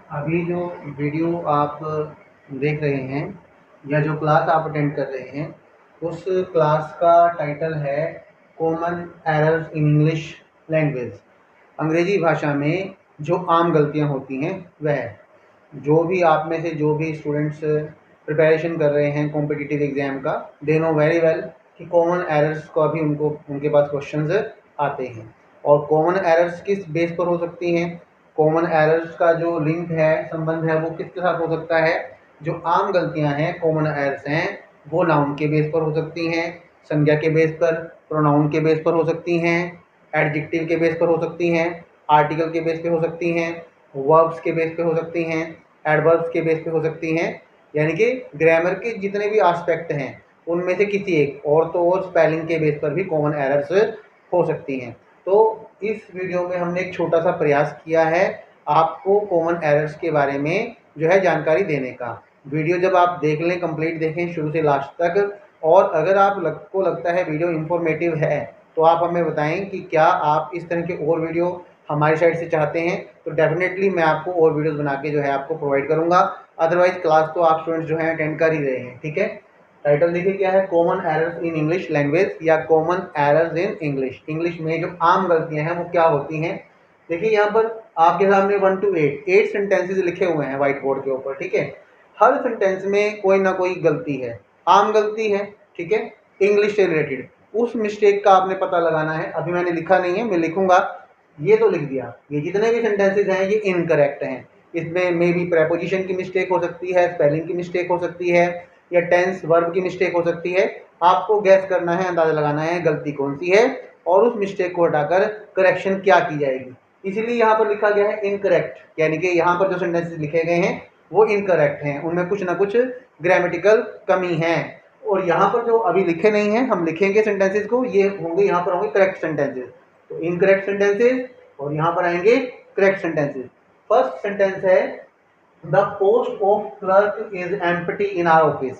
अभी जो वीडियो आप देख रहे हैं या जो क्लास आप अटेंड कर रहे हैं, उस क्लास का टाइटल है common errors in English language. अंग्रेजी भाषा में जो आम गलतियां होती हैं वह जो भी आप में से जो भी स्टूडेंट्स प्रिपरेशन कर रहे हैं कॉम्पिटिटिव एग्ज़ाम का, दे नो वेरी वेल कि कॉमन एरर्स को अभी उनके पास क्वेश्चंस आते हैं। और कॉमन एरर्स किस बेस पर हो सकती हैं? कॉमन एरर्स का जो लिंक है, संबंध है, वो किसके साथ हो सकता है? जो आम गलतियां हैं, कॉमन एरर्स हैं, वो नाउन के बेस पर हो सकती हैं, संज्ञा के बेस पर, प्रोनाउन के बेस पर हो सकती हैं, एडजेक्टिव के बेस पर हो सकती हैं, आर्टिकल के बेस पे हो सकती हैं, वर्ब्स के बेस पे हो सकती हैं, एडवर्ब्स के बेस पे हो सकती हैं। यानी कि ग्रामर के जितने भी एस्पेक्ट हैं उनमें से किसी एक और, तो और स्पेलिंग के बेस पर भी कॉमन एरर्स हो सकती हैं। तो इस वीडियो में हमने एक छोटा सा प्रयास किया है आपको कॉमन एरर्स के बारे में जो है जानकारी देने का। वीडियो जब आप देख लें, कंप्लीट देखें शुरू से लास्ट तक, और अगर आपको लगता है वीडियो इंफॉर्मेटिव है तो आप हमें बताएं कि क्या आप इस तरह के और वीडियो हमारी साइड से चाहते हैं, तो डेफिनेटली मैं आपको और वीडियोस बना के जो है आपको प्रोवाइड करूंगा। अदरवाइज क्लास तो आप स्टूडेंट्स जो हैं अटेंड कर ही रहे हैं, ठीक है। टाइटल देखिए क्या है, common errors in English language या common errors in English. English में जो आम गलतियां हैं वो क्या होती हैं। देखिए यहाँ पर आपके सामने 1 to 8 सेंटेंसेस लिखे हुए हैं व्हाइट बोर्ड के ऊपर, ठीक है। हर सेंटेंस में कोई ना कोई गलती है, आम गलती है, ठीक है, इंग्लिश से रिलेटेड। उस मिस्टेक का आपने पता लगाना है। अभी मैंने लिखा नहीं है, मैं लिखूंगा, ये तो लिख दिया। ये जितने भी सेंटेंसेस हैं ये इनकरेक्ट हैं। इसमें मे बी प्रेपोजिशन की मिस्टेक हो सकती है, स्पेलिंग की मिस्टेक हो सकती है, या टेंस वर्ब की मिस्टेक हो सकती है। आपको गैस करना है, अंदाजा लगाना है गलती कौन सी है और उस मिस्टेक को हटाकर करेक्शन क्या की जाएगी। इसीलिए यहाँ पर लिखा गया है इनकरेक्ट, यानी कि यहाँ पर जो सेंटेंसेस लिखे गए हैं वो इनकरेक्ट हैं, उनमें कुछ ना कुछ ग्रामेटिकल कमी है। और यहाँ पर जो अभी लिखे नहीं है, हम लिखेंगे सेंटेंसेस को, ये होंगे, यहाँ पर होंगे करेक्ट सेंटेंसेस। तो इनकरेक्ट सेंटेंसेस और यहाँ पर आएंगे करेक्ट सेंटेंसेस। फर्स्ट सेंटेंस है the post of clerk is empty in our office.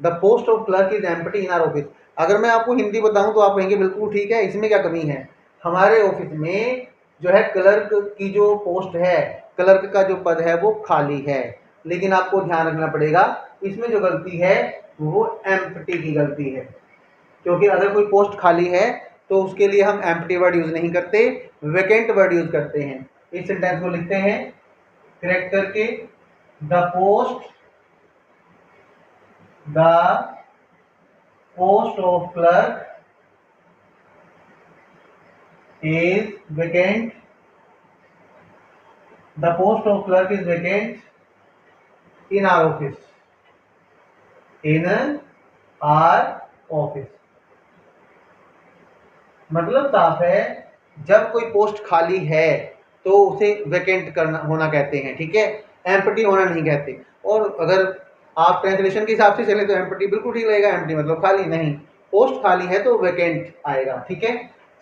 The post of clerk is empty in our office. अगर मैं आपको हिंदी बताऊं तो आप कहेंगे बिल्कुल ठीक है, इसमें क्या कमी है। हमारे ऑफिस में जो है क्लर्क की जो पोस्ट है, क्लर्क का जो पद है वो खाली है। लेकिन आपको ध्यान रखना पड़ेगा, इसमें जो गलती है वो एम्प्टी की गलती है, क्योंकि अगर कोई पोस्ट खाली है तो उसके लिए हम एम्प्टी वर्ड यूज नहीं करते, वेकेंट वर्ड यूज करते हैं। इस सेंटेंस को लिखते हैं करेक्ट करके, the post of clerk is vacant, the post of clerk is vacant in our office, in our office. मतलब साफ है, जब कोई पोस्ट खाली है तो उसे वेकेंट करना होना कहते हैं, ठीक है, एम्प्टी होना नहीं कहते। और अगर आप ट्रांसलेशन के हिसाब से चले तो एम्प्टी बिल्कुल ठीक लगेगा, एम्प्टी मतलब खाली नहीं, पोस्ट खाली है तो वेकेंट आएगा, ठीक है।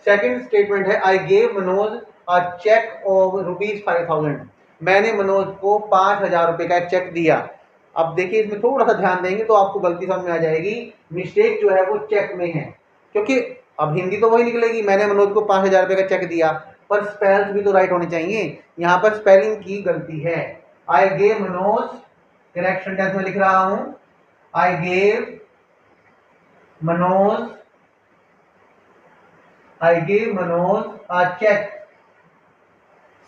सेकंड स्टेटमेंट है I gave Manoj a cheque of ₹5,000। मैंने मनोज को 5,000 रुपए का एक चेक दिया। अब देखिए इसमें थोड़ा सा ध्यान देंगे तो आपको गलती समझ में आ जाएगी। मिस्टेक जो है वो चेक में है, क्योंकि अब हिंदी तो वही निकलेगी, मैंने मनोज को 5,000 रुपए का चेक दिया, पर स्पेल्स भी तो राइट होने चाहिए। यहाँ पर स्पेलिंग की गलती है। I gave Manoj, correct sentence में लिख रहा हूं, I gave Manoj, I gave Manoj a cheque,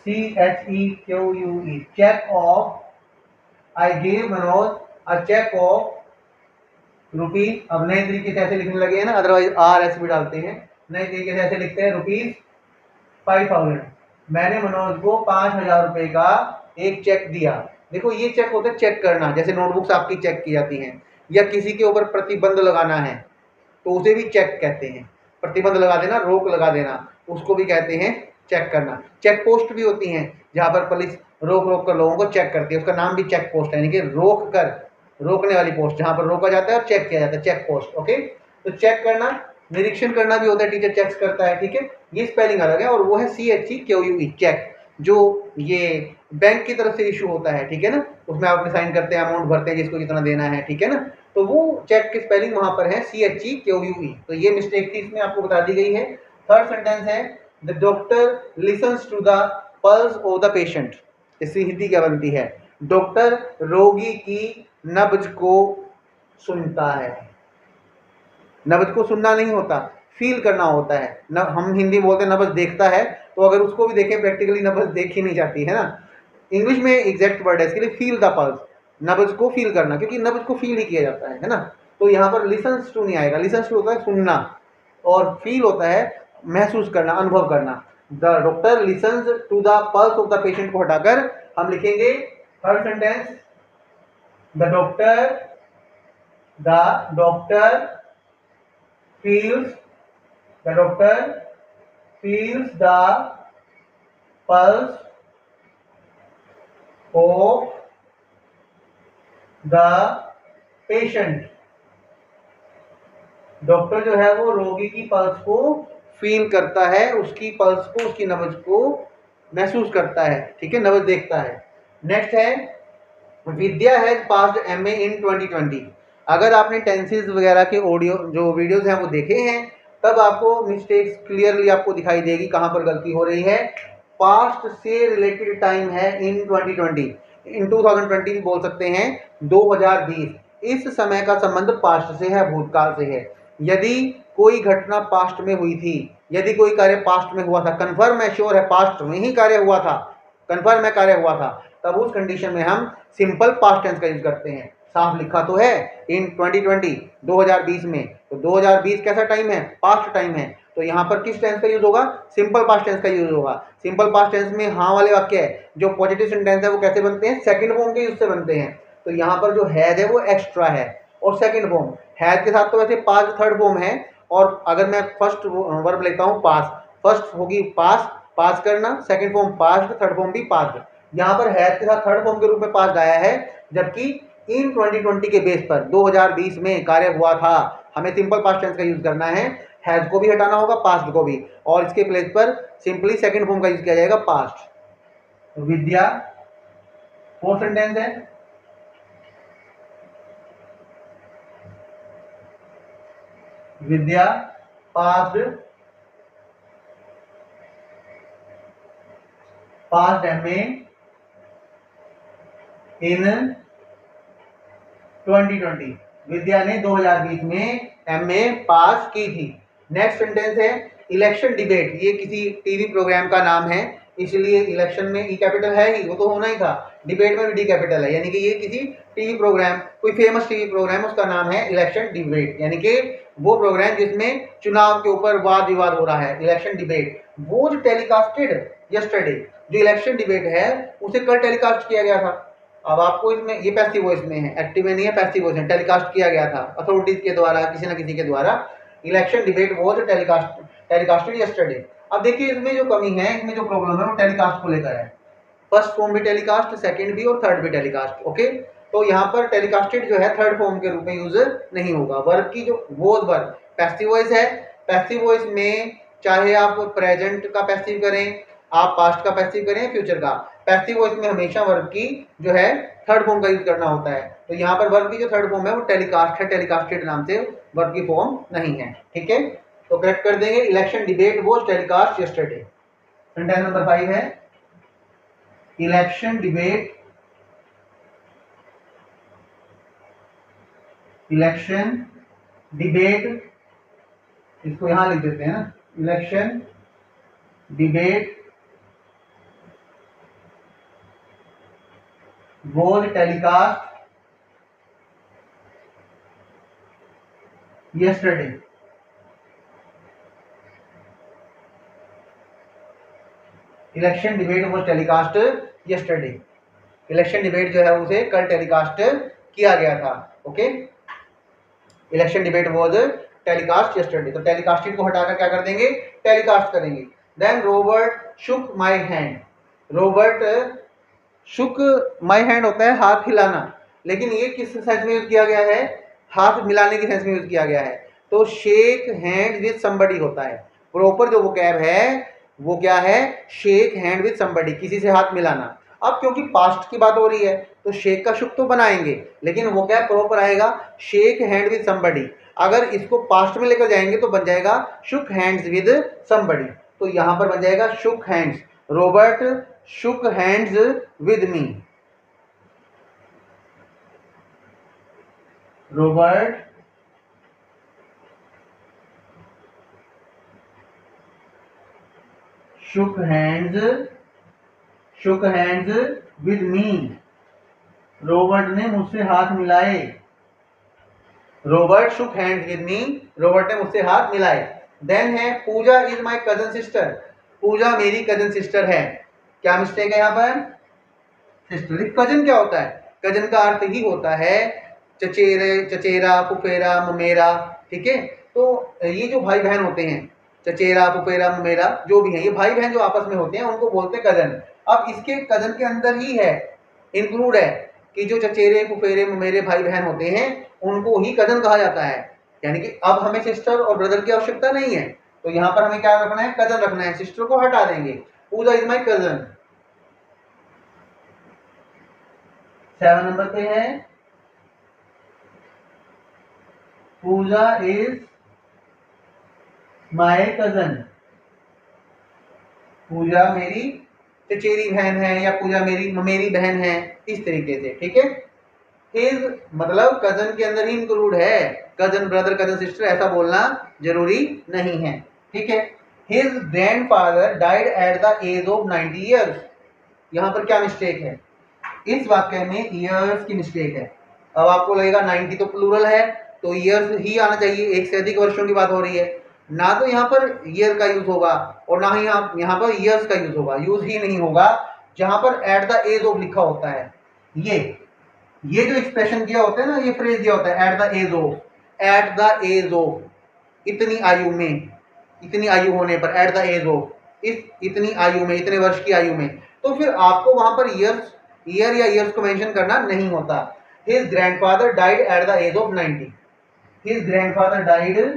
CHEQUE, cheque of, I gave Manoj a cheque of rupees. अब नए तरीके से ऐसे लिखने लगे हैं ना, अदरवाइज RS भी डालते हैं, नए तरीके से ऐसे लिखते हैं ₹5,000। मैंने मनोज को 5,000 रुपए का एक चेक दिया। देखो ये चेक होता है चेक करना, जैसे नोटबुक्स आपकी चेक की जाती हैं, या किसी के ऊपर प्रतिबंध लगाना है तो उसे भी चेक कहते हैं। प्रतिबंध लगा देना, रोक लगा देना, उसको भी कहते हैं चेक करना। चेक पोस्ट भी होती हैं जहां पर पुलिस रोक रोक कर लोगों को चेक करती है, उसका नाम भी चेक पोस्ट है, यानी कि रोक कर, रोकने वाली पोस्ट, जहां पर रोका जाता है और चेक किया जाता है, चेक पोस्ट। ओके, तो चेक करना, निरीक्षण करना भी होता है, टीचर चेक्स करता है, ठीक है। ये स्पेलिंग अलग है, और वो है CHEQUE, चेक, जो ये बैंक की तरफ से इशू होता है, ठीक है ना, उसमें आप अपने साइन करते हैं, अमाउंट भरते हैं जिसको जितना देना है, ठीक है ना। तो वो चेक की स्पेलिंग वहां पर है CHEQUE। तो ये मिस्टेक थी, इसमें आपको बता दी गई है। थर्ड सेंटेंस है the doctor listens to the pulse of the patient. इसकी हिंदी क्या बनती है? डॉक्टर रोगी की नब्ज को सुनता है। नब्ज को सुनना नहीं होता, फील करना होता है। हम हिंदी बोलते हैं नब्ज देखता है, तो अगर उसको भी देखें प्रैक्टिकली नब्ज देखी नहीं जाती है ना। इंग्लिश में एग्जैक्ट वर्ड है इसके लिए फील द पल्स, नब्ज को फील करना, क्योंकि नब्ज को फील ही किया जाता है ना। तो यहाँ पर लिसन्स टू नहीं आएगा, लिसन्स टू होता है सुनना, और फील होता है महसूस करना, अनुभव करना। The doctor listens to the pulse of the patient को हटाकर हम लिखेंगे third sentence, the doctor feels the doctor feels the pulse of the patient। Doctor जो है वो रोगी की पल्स को फील करता है, उसकी पल्स को, उसकी नब्ज को महसूस करता है, ठीक है, नब्ज देखता है। नेक्स्ट है विद्या हैज पास्ड एमए इन 2020। अगर आपने टेंसेस वगैरह के ऑडियो जो वीडियोस हैं वो देखे हैं, तब आपको मिस्टेक्स क्लियरली आपको दिखाई देगी कहाँ पर गलती हो रही है। पास्ट से रिलेटेड टाइम है इन 2020, इन 2020 भी बोल सकते हैं 2020। इस समय का संबंध पास्ट से है, भूतकाल से है। यदि कोई घटना पास्ट में हुई थी, यदि कोई कार्य पास्ट में हुआ था, कन्फर्म है, श्योर है पास्ट में ही कार्य हुआ था, कन्फर्म है कार्य हुआ था, तब उस कंडीशन में हम सिंपल पास्ट टेंस का यूज करते हैं। साफ लिखा तो है इन 2020, 2020 में, तो 2020 कैसा टाइम है? पास्ट टाइम है। तो यहाँ पर किस टेंस का यूज होगा? सिंपल पास्ट टेंस का यूज होगा। सिंपल पास्ट टेंस में हाँ वाले वाक्य है, जो पॉजिटिव सेंटेंस है वो कैसे बनते हैं? सेकंड फॉर्म के यूज से बनते हैं। तो यहाँ पर जो हैज है वो एक्स्ट्रा है, और सेकंड फॉर्म हैज के साथ तो वैसे पास्ट थर्ड फॉर्म है, और अगर मैं फर्स्ट वर्ब लेता हूँ पास, फर्स्ट होगी पास, पास करना, second form past, third form भी पास्ट। यहाँ पर हैज के साथ थर्ड फॉर्म के रूप में पास्ट आया है, जबकि इन 2020 के बेस पर 2020 में कार्य हुआ था, हमें सिंपल पास्ट टेंस का यूज करना है। हैज को भी हटाना होगा, पास्ट को भी, और इसके प्लेस पर सिंपली सेकंड फॉर्म का यूज किया जाएगा, पास्ट। विद्या फोर्थ सेंटेंस है, विद्या पास्ट एमए इन 2020। विद्या ने 2020 में एमए पास की थी। नेक्स्ट सेंटेंस है इलेक्शन डिबेट। ये किसी टीवी प्रोग्राम का नाम है, इसलिए इलेक्शन में ई कैपिटल है ही, वो तो होना ही था। डिबेट में भी डी कैपिटल है, यानी कि ये किसी टीवी प्रोग्राम, कोई फेमस टीवी प्रोग्राम, उसका नाम है इलेक्शन डिबेट, यानी कि वो प्रोग्राम जिसमें चुनाव के ऊपर वाद विवाद हो रहा है, इलेक्शन डिबेट। वो जो टेलीकास्टेड यस्टरडे, जो इलेक्शन डिबेट है उसे कल टेलीकास्ट किया गया था। अब आपको इसमें ये पैसिव वॉइस में है, एक्टिव में नहीं है, पैसिव वॉइस में टेलीकास्ट किया गया था अथॉरिटीज के द्वारा, किसी न किसी के द्वारा। इलेक्शन डिबेट वो जो टेलीकास्टेड यस्टरडे। अब देखिए इसमें जो कमी है, इसमें जो प्रॉब्लम है वो टेलीकास्ट को लेकर है। फर्स्ट फॉर्म भी टेलीकास्ट, सेकंड भी और थर्ड भी टेलीकास्ट, ओके। तो यहाँ पर टेलीकास्टेड जो है थर्ड फॉर्म के रूप में यूज नहीं होगा। वर्ब की जो वो वर्ब पैसिव वॉइस है, पैसिव वॉइस में चाहे आप प्रेजेंट का पैसिव करें, आप पास्ट का पैसिव करें, फ्यूचर का, पैसिव वॉइस में हमेशा वर्ब की जो है थर्ड फॉर्म का यूज करना होता है। तो यहाँ पर वर्ब की जो थर्ड फॉर्म है वो टेलीकास्ट है, टेलीकास्टेड नाम से वर्ब की फॉर्म नहीं है, ठीक है। तो करेक्ट कर देंगे, election debate was telecast yesterday. Sentence number 5 है इलेक्शन डिबेट इसको यहां लिख देते हैं ना, election debate was telecast yesterday। Election debate was telecast yesterday। Election debate जो है उसे कल टेलीकास्ट किया गया था, okay. Election debate was telecast yesterday। तो टेलीकास्टेड को हटाकर क्या कर देंगे? टेलीकास्ट करेंगे। Then Robert shook my hand. Robert shook my hand होता है हाथ हिलाना, लेकिन ये किस सेंस में यूज किया गया है? हाथ मिलाने के सेंस में यूज किया गया है। तो शेक हैंड विद समबडी होता है, प्रॉपर जो वोकैब है वो क्या है? शेक हैंड विद समबडी, किसी से हाथ मिलाना। अब क्योंकि पास्ट की बात हो रही है तो शेक का शुक तो बनाएंगे, लेकिन वोकैब प्रॉपर आएगा शेक हैंड विद समबडी। अगर इसको पास्ट में लेकर जाएंगे तो बन जाएगा शुक हैंड्स विद समबडी। तो यहाँ पर बन जाएगा shook hands, Robert shook hands with me. Robert shook hands with me. Robert ने मुझसे हाथ मिलाए. Robert shook hands with me. रॉबर्ट ने मुझसे हाथ मिलाए. देन है Puja is my cousin sister. Puja मेरी कजन सिस्टर है. क्या मिस्टेक है यहाँ पर? सिस्टर. कजन क्या होता है? कजन का अर्थ ही होता है चचेरे, चचेरा, फुफेरा, ममेरा. ठीक है, तो ये जो भाई बहन होते हैं, चचेरा, फुफेरा, ममेरा, जो भी है, ये भाई बहन जो आपस में होते हैं उनको बोलते हैं कजन. अब इसके कजन के अंदर ही है, इंक्लूड है कि जो चचेरे, फुफेरे, ममेरे भाई बहन होते हैं उनको ही कजन कहा जाता है. यानी कि अब हमें सिस्टर और ब्रदर की आवश्यकता नहीं है, तो यहाँ पर हमें क्या रखना है? कजन रखना है. सिस्टर को हटा देंगे. पूजा इज माई कजन. 7 नंबर पे है पूजा इज माय कजन. पूजा मेरी चचेरी बहन है या पूजा मेरी बहन है, इस तरीके से. ठीक है, हिज मतलब कजन के अंदर ही इंक्लूड है. कजन ब्रदर, कजन सिस्टर ऐसा बोलना जरूरी नहीं है. ठीक है. His grandfather died at the age of 90 years. यहाँ पर क्या मिस्टेक है? इस वाक्य में ईयर्स की मिस्टेक है. अब आपको लगेगा 90 तो प्लूरल है, तो ईयर्स ही आना चाहिए. एक से अधिक वर्षों की बात हो रही है ना, तो यहाँ पर ईयर का यूज होगा और ना ही यहाँ पर ईयर्स का यूज होगा. यूज ही नहीं होगा जहां पर एट द एज ऑफ लिखा होता है. ये जो एक्सप्रेशन दिया होता है ना, ये फ्रेज दिया होता है at the age of. At the age of, इतनी आयु में, इतनी आयु होने पर. एट द एज ऑफ, इतनी आयु में, इतने वर्ष की आयु में. तो फिर आपको वहां पर ईयर या ईयर्स को मेंशन करना नहीं होता. His grandfather died at the age of 90. His grandfather died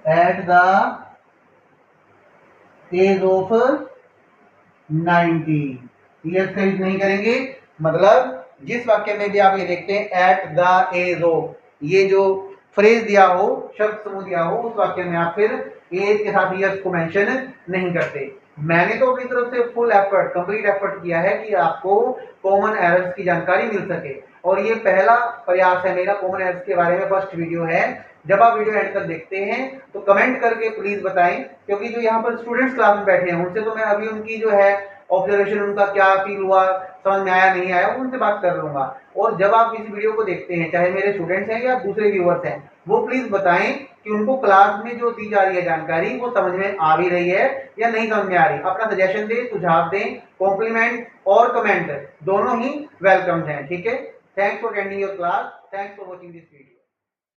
at the age of 90. Years का यूज नहीं करेंगे. मतलब जिस वाक्य में भी आप ये देखते हैं एट द एज ऑफ, ये जो फ्रेज दिया हो, शब्द समूह दिया हो, उस वाक्य में आप फिर एज के साथ ईयर्स को मेंशन नहीं करते. मैंने तो अपनी तरफ से फुल एफर्ट, कंप्लीट एफर्ट किया है कि आपको कॉमन एरर्स की जानकारी मिल सके, और ये पहला प्रयास है मेरा. कॉमन एरर्स के बारे में फर्स्ट वीडियो है. जब आप वीडियो एंड तक देखते हैं तो कमेंट करके प्लीज बताएं, क्योंकि जो यहाँ पर स्टूडेंट्स क्लास में बैठे हैं उनसे तो मैं अभी उनकी जो है ऑब्जर्वेशन, उनका क्या फील हुआ, समझ में आया नहीं आया, उनसे बात कर लूंगा. और जब आप इस वीडियो को देखते हैं, चाहे मेरे स्टूडेंट्स हैं या दूसरे व्यूअर्स हैं, वो प्लीज बताएं कि उनको क्लास में जो दी जा रही है जानकारी वो समझ में आ भी रही है या नहीं समझ में आ रही. अपना सजेशन दें, सुझाव दें. कॉम्प्लीमेंट और कमेंट दोनों ही वेलकम हैं. ठीक है. Thanks for attending your class. Thanks for watching this video.